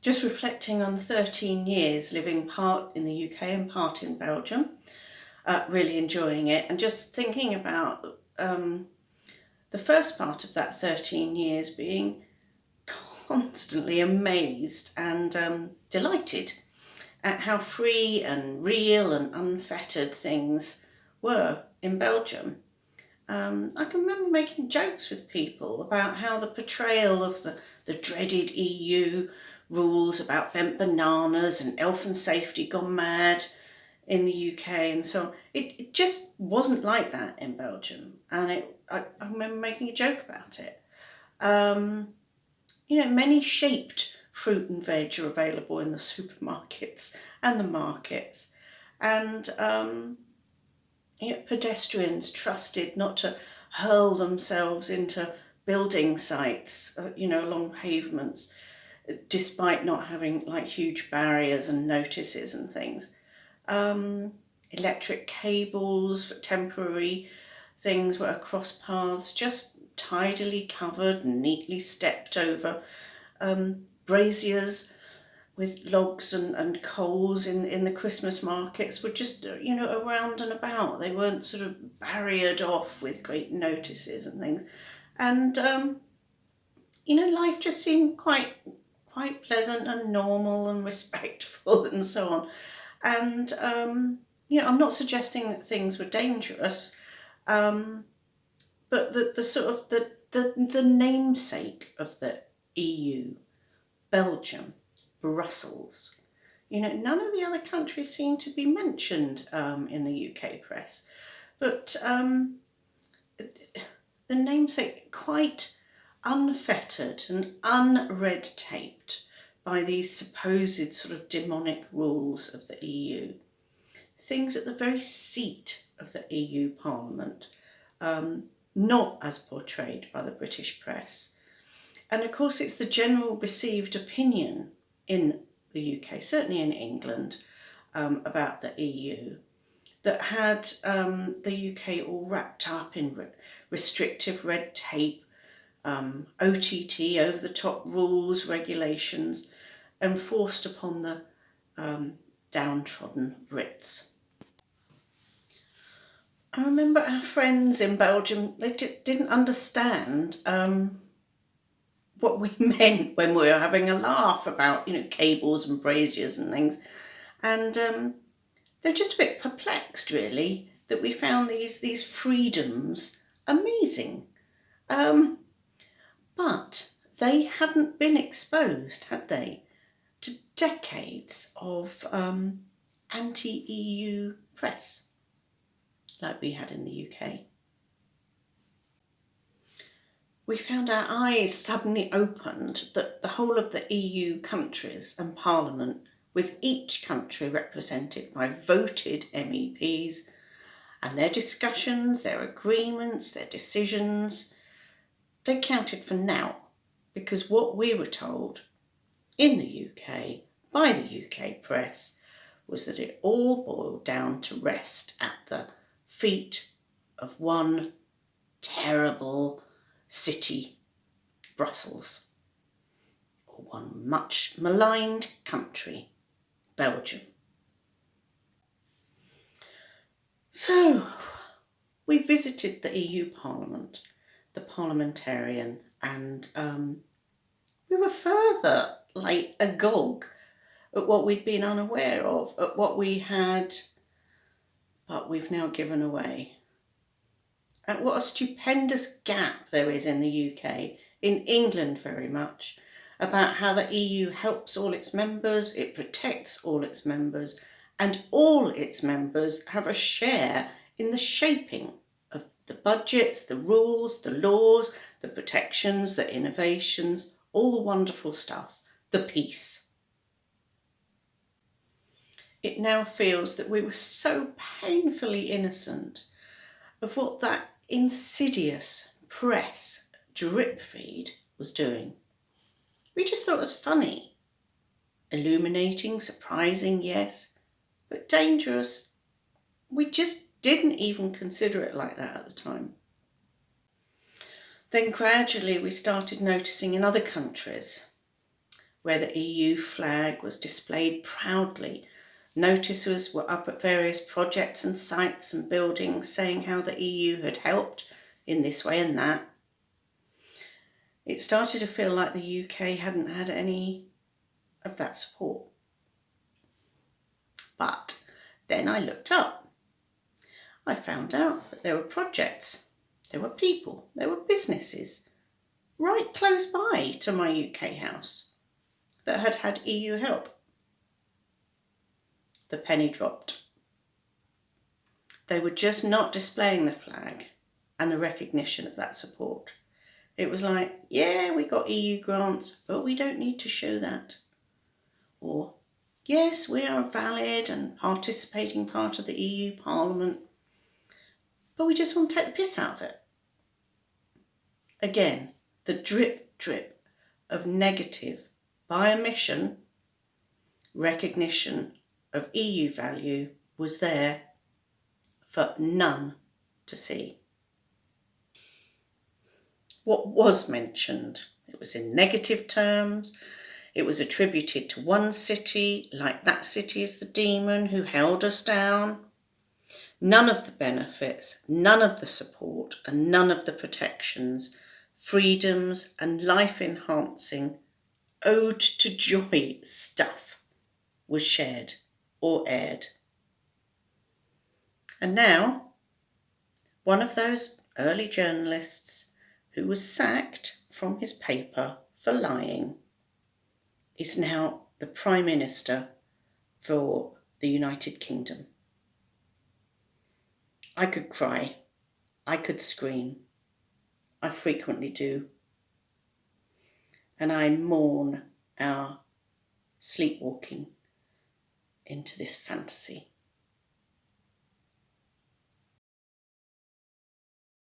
just reflecting on the 13 years living part in the UK and part in Belgium, really enjoying it, and just thinking about the first part of that 13 years being constantly amazed and delighted at how free and real and unfettered things were in Belgium. I can remember making jokes with people about how the portrayal of the dreaded EU rules about bent bananas and elf and safety gone mad in the UK and so on, it just wasn't like that in Belgium. And I remember making a joke about it. Many shaped fruit and veg are available in the supermarkets and the markets. And pedestrians trusted not to hurl themselves into building sites, along pavements, despite not having like huge barriers and notices and things. Electric cables for temporary things were across paths, just tidily covered and neatly stepped over. Braziers with logs and coals in the Christmas markets were just, around and about. They weren't sort of barriered off with great notices and things. And, life just seemed quite pleasant and normal and respectful and so on. And, I'm not suggesting that things were dangerous, but the sort of the namesake of the EU, Belgium, Brussels, none of the other countries seem to be mentioned in the UK press, but the namesake quite unfettered and unred-taped by these supposed sort of demonic rules of the EU. Things at the very seat of the EU Parliament, not as portrayed by the British press. And of course it's the general received opinion in the UK, certainly in England, about the EU, that had the UK all wrapped up in restrictive red tape, OTT, over-the-top rules, regulations, enforced upon the downtrodden Brits. I remember our friends in Belgium, they didn't understand what we meant when we were having a laugh about, cables and braziers and things. And they're just a bit perplexed, really, that we found these freedoms amazing. But they hadn't been exposed, had they, to decades of anti-EU press like we had in the UK. We found our eyes suddenly opened that the whole of the EU countries and Parliament, with each country represented by voted MEPs, and their discussions, their agreements, their decisions, they counted for naught, because what we were told in the UK by the UK press was that it all boiled down to rest at the feet of one terrible city, Brussels, or one much maligned country, Belgium. So we visited the EU Parliament, the parliamentarian, and we were further like agog at what we'd been unaware of, at what we had, but we've now given away. At what a stupendous gap there is in the UK, in England very much, about how the EU helps all its members, it protects all its members, and all its members have a share in the shaping of the budgets, the rules, the laws, the protections, the innovations, all the wonderful stuff, the peace. It now feels that we were so painfully innocent of what that insidious press drip feed was doing. We just thought it was funny. Illuminating, surprising, yes, but dangerous. We just didn't even consider it like that at the time. Then gradually we started noticing in other countries where the EU flag was displayed proudly. Notices were up at various projects and sites and buildings saying how the EU had helped in this way and that. It started to feel like the UK hadn't had any of that support. But then I looked up. I found out that there were projects, there were people, there were businesses right close by to my UK house that had had EU help. The penny dropped. They were just not displaying the flag and the recognition of that support. It was like, yeah, we got EU grants, but we don't need to show that. Or, yes, we are a valid and participating part of the EU Parliament, but we just want to take the piss out of it. Again, the drip of negative, by omission, recognition of EU value was there for none to see. What was mentioned, it was in negative terms. It was attributed to one city, like that city is the demon who held us down. None of the benefits, none of the support, and none of the protections, freedoms, and life-enhancing, ode to joy stuff was shared or aired. And now, one of those early journalists who was sacked from his paper for lying is now the Prime Minister for the United Kingdom. I could cry, I could scream, I frequently do, and I mourn our sleepwalking into this fantasy.